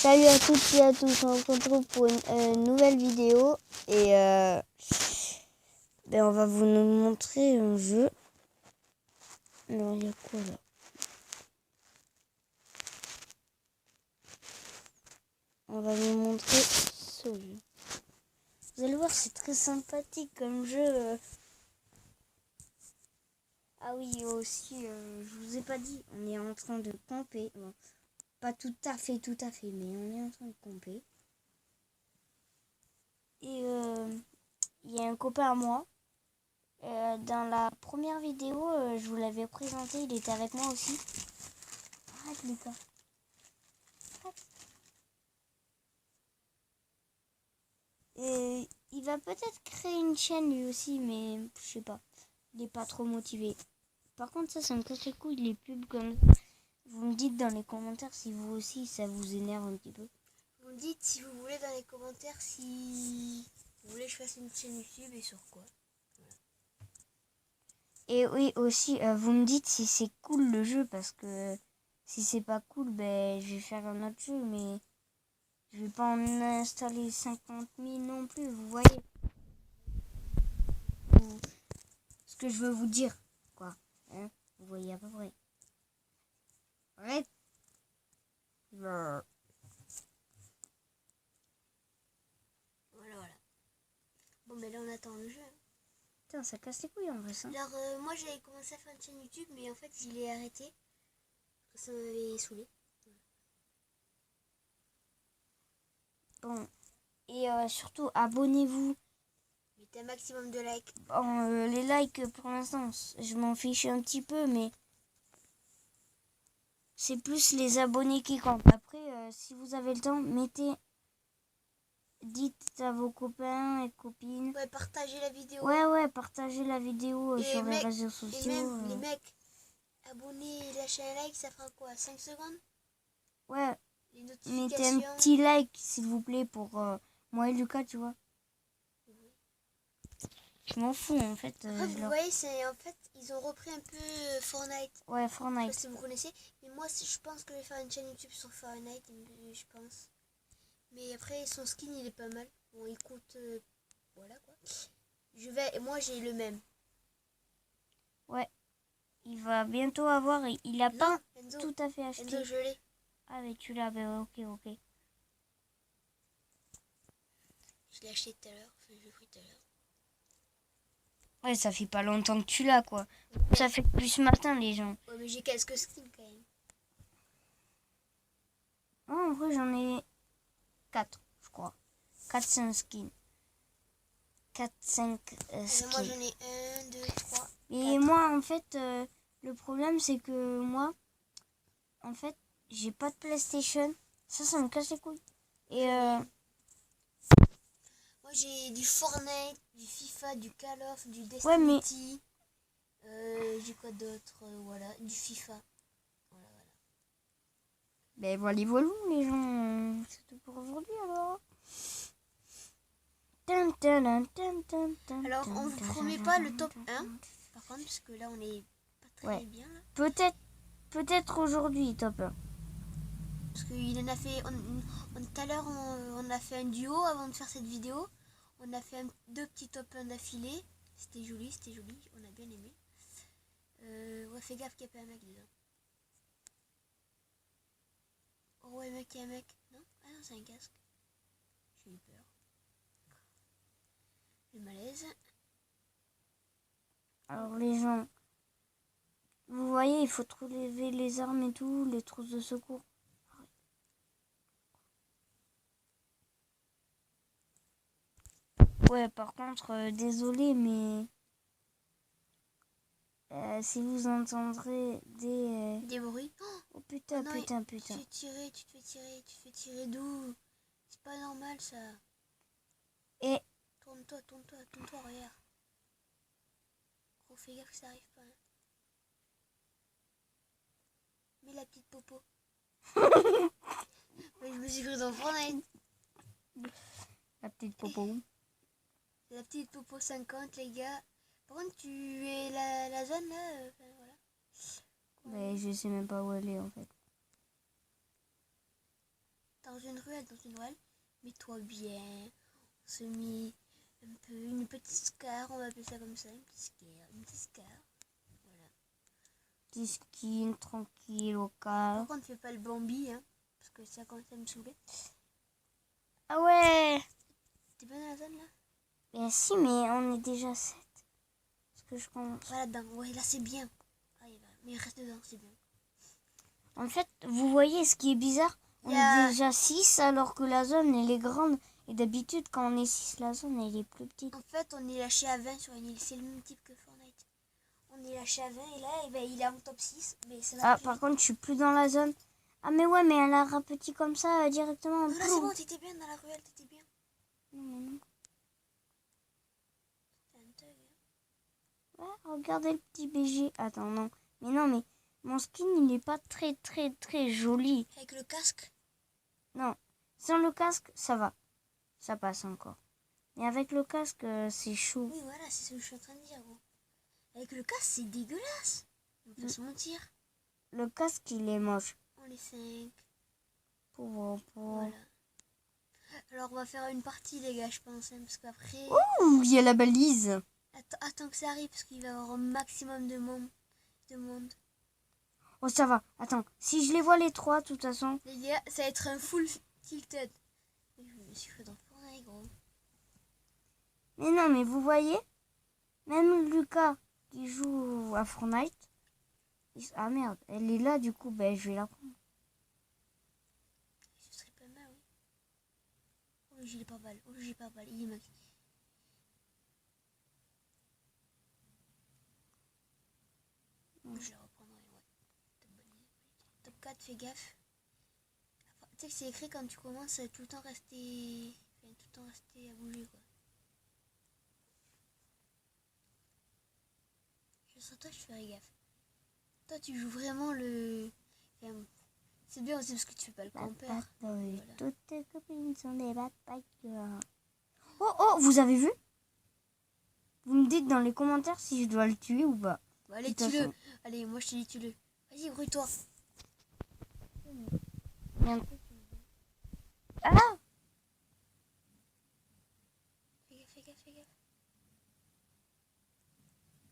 Salut à toutes et à tous, on se retrouve pour une nouvelle vidéo et on va vous montrer un jeu. Alors il y a quoi là? On va vous montrer ce jeu. Vous allez voir, c'est très sympathique comme jeu. Ah oui, aussi, je vous ai pas dit, on est en train de camper. Bon, pas tout à fait, mais on est en train de camper. Et il y a un copain à moi. Dans la première vidéo, je vous l'avais présenté, il était avec moi aussi. Arrête Lucas. Arrête. Et il va peut-être créer une chaîne lui aussi, mais je sais pas. Il est pas trop motivé. Par contre, ça me casse les couilles, les pubs comme ça. Vous me dites dans les commentaires si vous aussi ça vous énerve un petit peu. Vous me dites si vous voulez dans les commentaires si vous voulez que je fasse une chaîne YouTube et sur quoi. Et oui aussi, vous me dites si c'est cool le jeu, parce que si c'est pas cool, je vais faire un autre jeu, mais je vais pas en installer 50 000 non plus, vous voyez. Ce que je veux vous dire, quoi. Hein, vous voyez à peu près. Arrête. Voilà. Bon, mais là on attend le jeu. Putain, ça casse les couilles en vrai ça. Alors moi j'avais commencé à faire une chaîne YouTube, mais en fait je l'ai arrêté. Parce que ça m'avait saoulé. Bon. Et surtout, abonnez-vous. Mettez un maximum de likes. Bon, les likes, pour l'instant, je m'en fiche un petit peu, mais c'est plus les abonnés qui comptent. Après, si vous avez le temps, dites à vos copains et copines. Ouais, partagez la vidéo. Ouais, partagez la vidéo sur les réseaux Et sociaux. même les mecs, abonnez et lâchez un like, ça fera quoi, 5 secondes? Ouais, les notifications. mettez un petit like, s'il vous plaît, pour moi et Lucas, tu vois. Je m'en fous, en fait. Vous voyez, c'est en fait, ils ont repris un peu Fortnite. Ouais, Fortnite. Je sais pas si vous connaissez, mais moi, je pense que je vais faire une chaîne YouTube sur Fortnite, je pense. Mais après, son skin, il est pas mal. Bon, il coûte... voilà, quoi. Moi, j'ai le même. Ouais. Il va bientôt avoir... Il a pas Enzo, tout à fait acheté. Enzo, je l'ai. Ah, mais tu l'as, ok. Je l'ai acheté tout à l'heure. Enfin, je l'ai pris tout à l'heure. Ouais, ça fait pas longtemps que tu l'as, quoi. Ouais. Ça fait plus ce matin, les gens. Ouais, mais j'ai quelques skins, quand même. Oh, en vrai, j'en ai 4, je crois. 4-5 skins. 4-5 skins. Moi, j'en ai 1, 2, 3, Et 4. Moi, en fait, le problème, c'est que moi, en fait, j'ai pas de PlayStation. Ça me casse les couilles. Et moi, j'ai du Fortnite, du FIFA, du Call of, du Destiny. Ouais, mais... j'ai quoi d'autre, voilà, du FIFA. Voilà. Voilà, les gens. C'est tout pour aujourd'hui, alors. Alors, on vous promet pas le top 1, par contre, parce que là, on est pas très bien. Là. Peut-être aujourd'hui, top 1. Parce qu'il en a fait... tout à l'heure, on a fait un duo avant de faire cette vidéo. On a fait 2 petits top 1 d'affilée. C'était joli, on a bien aimé. Ouais, fais gaffe qu'il n'y a pas un mec dedans. Oh ouais, mec, il y a un mec. Non? Ah non, c'est un casque. J'ai eu peur. Le malaise. Alors les gens, vous voyez, il faut trouver les armes et tout, les trousses de secours. Ouais, par contre, désolé, mais si vous entendrez des bruits. Oh putain, non, putain. Tu te fais tirer d'où? C'est pas normal ça. Et tourne-toi, regarde. Gros, fais gaffe que ça arrive pas. Hein. Mets la petite popo. Ouais, je me suis cru dans Fortnite. La petite popo. La petite popo 50, les gars. Par contre, tu es la zone là. Voilà. Je sais même pas où elle est en fait. T'es dans une ruelle, mets-toi bien. On se met un peu une petite scar, on va appeler ça comme ça, une petite scar. Voilà. Petit skin, tranquille, au Par calme. contre, fais pas le Bambi, hein, parce que ça commence à me saouler. Ah ouais. T'es pas dans la zone là? Ben si, mais on est déjà 7. Est-ce que je commence? Va là-dedans, ouais, là c'est bien. Ah, mais reste dedans, c'est bien. En fait, vous voyez ce qui est bizarre? On est déjà 6 alors que la zone elle est grande. Et d'habitude, quand on est 6, la zone elle est plus petite. En fait, on est lâché à 20 sur une île, c'est le même type que Fortnite. On est lâché à 20 et là, eh ben, il est en top 6. Mais ça va Ah, par contre, je suis plus dans la zone. Ah, mais ouais, mais elle a rapetit comme ça directement. Non, là c'est bon, t'étais bien dans la ruelle, t'étais bien. Non, mais non. C'est un thug, hein. Ouais, regardez le petit BG. Attends, non. Mais non, mais mon skin, il est pas très joli. Avec le casque. Non. Sans le casque, ça va. Ça passe encore. Mais avec le casque, c'est chaud. Oui, voilà, c'est ce que je suis en train de dire, gros. Avec le casque, c'est dégueulasse. On peut se mentir. Le casque, il est moche. On est 5. Pauvre. Voilà. Alors, on va faire une partie, les gars, je pense, hein, parce qu'après... Ouh, il y a la balise. Attends que ça arrive, parce qu'il va y avoir un maximum de monde. Oh, ça va. Attends, si je les vois les 3, de toute façon. Les gars, ça va être un full tilted. Je me suis fait dans Fortnite, gros. Mais non, mais vous voyez, même Lucas qui joue à Fortnite. Ah merde, elle est là, du coup, ben, je vais la prendre. Ce serait pas mal, oui. Oh, le gilet pare-balles. Oh, le gilet pare-balles. Il est max. Je la reprendrai, ouais. Top 4, fais gaffe. Enfin, tu sais que c'est écrit quand tu commences à tout le temps rester... Enfin, tout le temps rester à bouger, quoi. Je serai toi, je ferai gaffe. Toi, tu joues vraiment le... Enfin, c'est bien aussi parce que tu fais pas le campeur. Voilà. Toutes tes copines sont des backpackers. Oh, vous avez vu? Vous me dites dans les commentaires si je dois le tuer ou pas. Bon, allez, tue-le. Allez, moi je te dis tue-le. Vas-y, brouille-toi. Ah! Fais gaffe, fais gaffe, fais gaffe.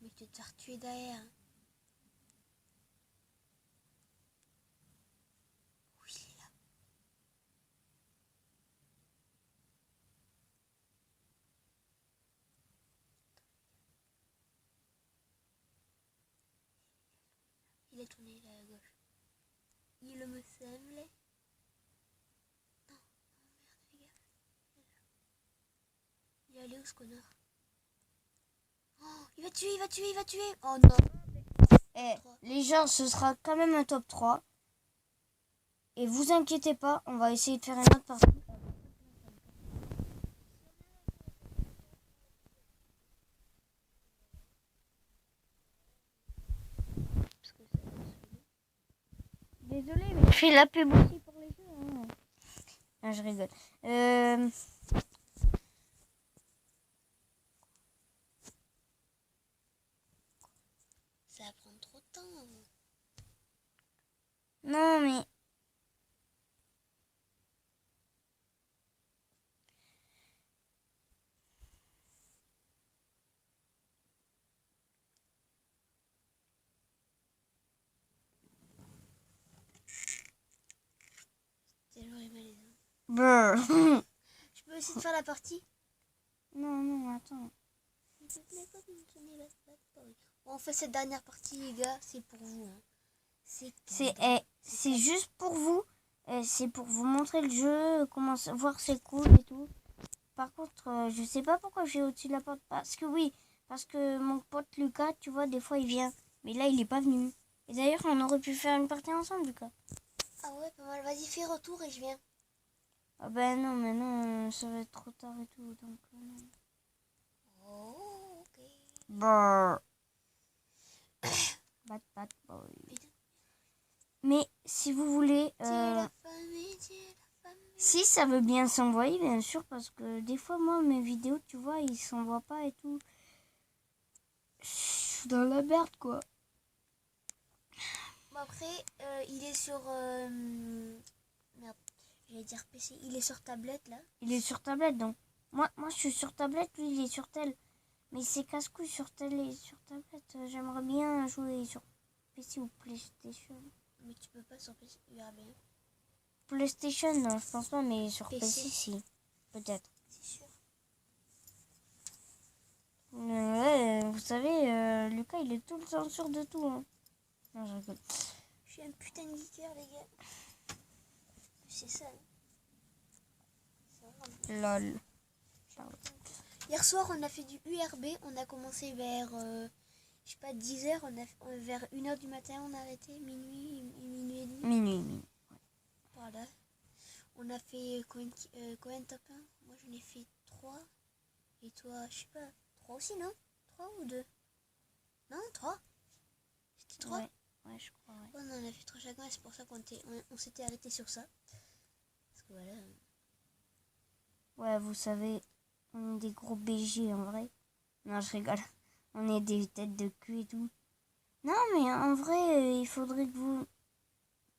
Mais tu vas te faire tuer derrière. Oui, il est là. Il est tourné là à gauche. Il me semble. Non, merde, fais gaffe. Il est allé où ce connard? Oh, il va tuer, il va tuer, il va tuer. Oh non. Les gens, ce sera quand même un top 3. Et vous inquiétez pas, on va essayer de faire une autre partie. Désolé, mais je fais la pub aussi pour les jeux. Hein. Ah, je rigole. Ça va prendre trop de temps. Non, mais... C'est j'aurais mal les dents. Brr. Je peux essayer de faire la partie? Non, attends. Bon, on fait cette dernière partie, les gars. C'est pour vous. Hein. C'est juste pour vous. C'est pour vous montrer le jeu, comment voir c'est cool et tout. Par contre, je sais pas pourquoi j'ai au-dessus de la porte. Parce que mon pote Lucas, tu vois, des fois il vient. Mais là, il est pas venu. Et d'ailleurs, on aurait pu faire une partie ensemble, Lucas. Ah ouais, pas mal. Vas-y, fais retour et je viens. Ah ben non, mais non, ça va être trop tard et tout. Donc, non. Oh, ok. Brrr. Bad boy. Mais si vous voulez... Si ça veut bien s'envoyer, bien sûr, parce que des fois, moi, mes vidéos, tu vois, ils s'envoient pas et tout. Je suis dans la merde, quoi. Bon, après, il est sur... Merde. J'allais j'allais dire PC. Il est sur tablette là. Il est sur tablette, donc. Moi, je suis sur tablette, lui, il est sur tel. Mais c'est casse-couille sur tel et sur tablette. J'aimerais bien jouer sur PC ou PlayStation. Mais tu peux pas sur PC. URB. PlayStation, non, je pense pas, mais sur PC, si. Peut-être. C'est sûr. Ouais, vous savez, Lucas, il est tout le temps sûr de tout. Hein. Non, je rigole. Je suis un putain de geeker, les gars. C'est ça. Lol. Hier soir, on a fait du URB. On a commencé vers, je sais pas, 10h. Vers 1h du matin, on a arrêté. Minuit et demi. Minuit. Voilà. On a fait combien de top 1? Moi, j'en ai fait 3. Et toi, je sais pas, 3 aussi, non? 3 ou 2? Non, 3. C'était 3? Ouais, je crois, ouais. Ouais, on en a fait 3 chacun. C'est pour ça qu'on s'était arrêté sur ça. Parce que voilà. Ouais, vous savez, on est des gros BG en vrai. Non, je rigole. On est des têtes de cul et tout. Non, mais en vrai, il faudrait que vous...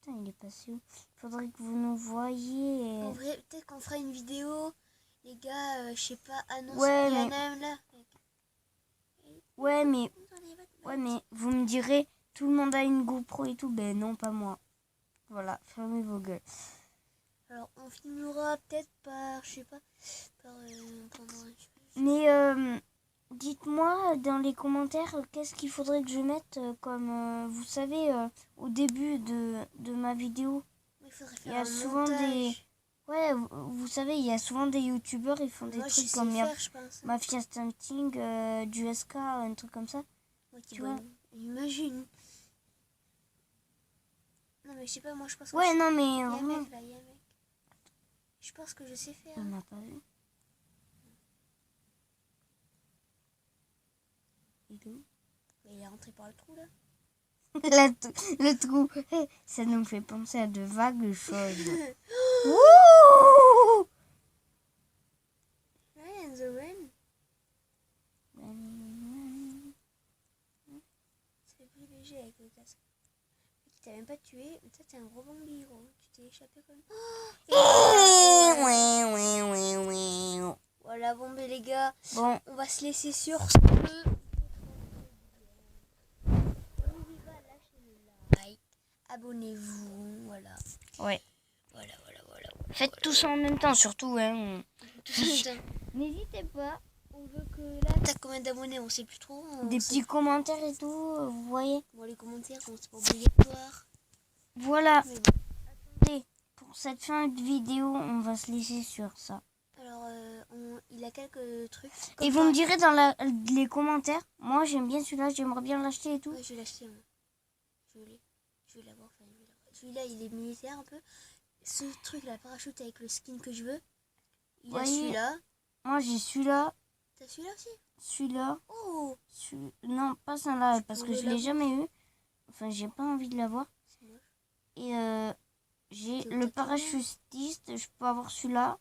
Putain, il est passé où? Il faudrait que vous nous voyiez. En vrai, peut-être qu'on fera une vidéo. Les gars, je sais pas, annonce. Ouais, il y en mais... a un là. Ouais, mais vous me direz, tout le monde a une GoPro et tout. Ben non, pas moi. Voilà, fermez vos gueules. Alors, on filmera peut-être par, je sais pas, pendant... Mais dites-moi dans les commentaires qu'est-ce qu'il faudrait que je mette comme, vous savez, au début de ma vidéo. Il faudrait Il faire y a un souvent montage. des... Ouais, vous savez, il y a souvent des youtubeurs, ils font des Moi, trucs je sais comme faire, je pense. Mafia Stunting, du SK, un truc comme ça. Moi, Tu vois. Imagine. Non, mais je sais pas, moi, je pense que... Ouais, non, mais Il y a un vraiment... mec, là, il y a un mec. Je pense que je sais faire. On n'a pas vu. Il est où? Mais il est rentré par le trou, là. Le trou, ça nous fait penser à de vagues choses. Wouh! Ouais, and the rain. Ça fait plus léger avec le casque. Qui t'a même pas tué, mais ça t'es un gros Bambi, gros. Tu t'es échappé comme... Voilà, bon, mais les gars, Bon, on va se laisser sur ce... Like, abonnez-vous, voilà. ouais. Voilà. Faites tout ça en même temps, surtout. Hein. Putain. N'hésitez pas. On veut que là, t'as combien d'abonnés? On sait plus trop. Des petits commentaires et tout, vous voyez. Bon, les commentaires, c'est pas obligatoire. Voilà. Mais bon. Attendez, pour cette fin de vidéo, on va se laisser sur ça. Alors, il a quelques trucs. Et vous me direz dans les commentaires, moi j'aime bien celui-là, j'aimerais bien l'acheter et tout. Ouais, je vais l'acheter, moi. Je vais l'avoir. Celui-là, il est militaire un peu. Ce truc, la parachute avec le skin que je veux. Il a celui-là. Moi j'ai celui-là. T'as celui-là aussi? Celui-là. Oh! Non, pas celui-là, parce que je l'ai jamais eu. Enfin, j'ai pas envie de l'avoir. C'est moche. Et j'ai le parachutiste, je peux avoir celui-là.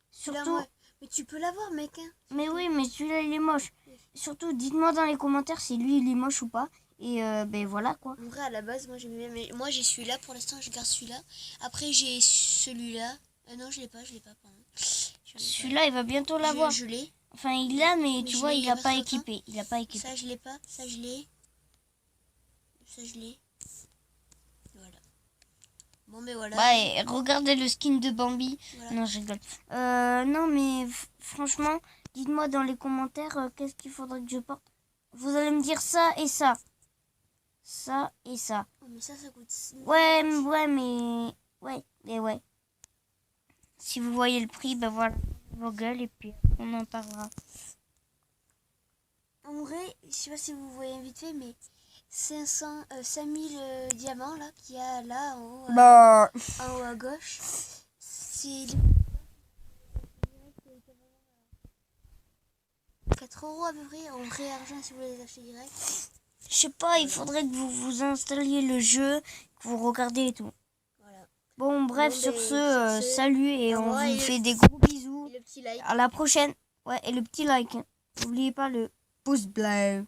Surtout... Là, mais tu peux l'avoir, mec. Hein. Mais oui, mais celui-là, il est moche. Surtout, dites-moi dans les commentaires si lui, il est moche ou pas. Et ben voilà, quoi. En vrai, à la base, moi, j'aimais bien. Mais moi, j'ai celui-là. Pour l'instant, je garde celui-là. Après, j'ai celui-là. Non, je l'ai pas, pardon. Celui-là, il va bientôt l'avoir. Je l'ai. Enfin, il l'a, mais tu vois, il n'a pas équipé. Il a pas équipé. Ça, je l'ai pas. Ça, je l'ai. Ça, je l'ai. Voilà. Bon, mais voilà. Ouais, regardez le skin de Bambi. Voilà. Non, je rigole. Non, mais franchement, dites-moi dans les commentaires qu'est-ce qu'il faudrait que je porte. Vous allez me dire ça et ça. Ça et ça. Oh, mais ça coûte... Ouais, mais... Ouais. Si vous voyez le prix, ben voilà, vos gueules et puis on en parlera. En vrai, je sais pas si vous voyez vite fait, mais 5000 diamants là qu'il y a là en haut, en haut à gauche. C'est 4 € à peu près en vrai argent si vous les achetez direct. Je sais pas, il faudrait que vous vous installiez le jeu, que vous regardez et tout. Voilà. Bon, bref, Bon, sur ben, ce, salut et on revoir, vous fait des gros bisous. Et le petit like. À la prochaine. Ouais, et le petit like. N'oubliez pas le pouce bleu.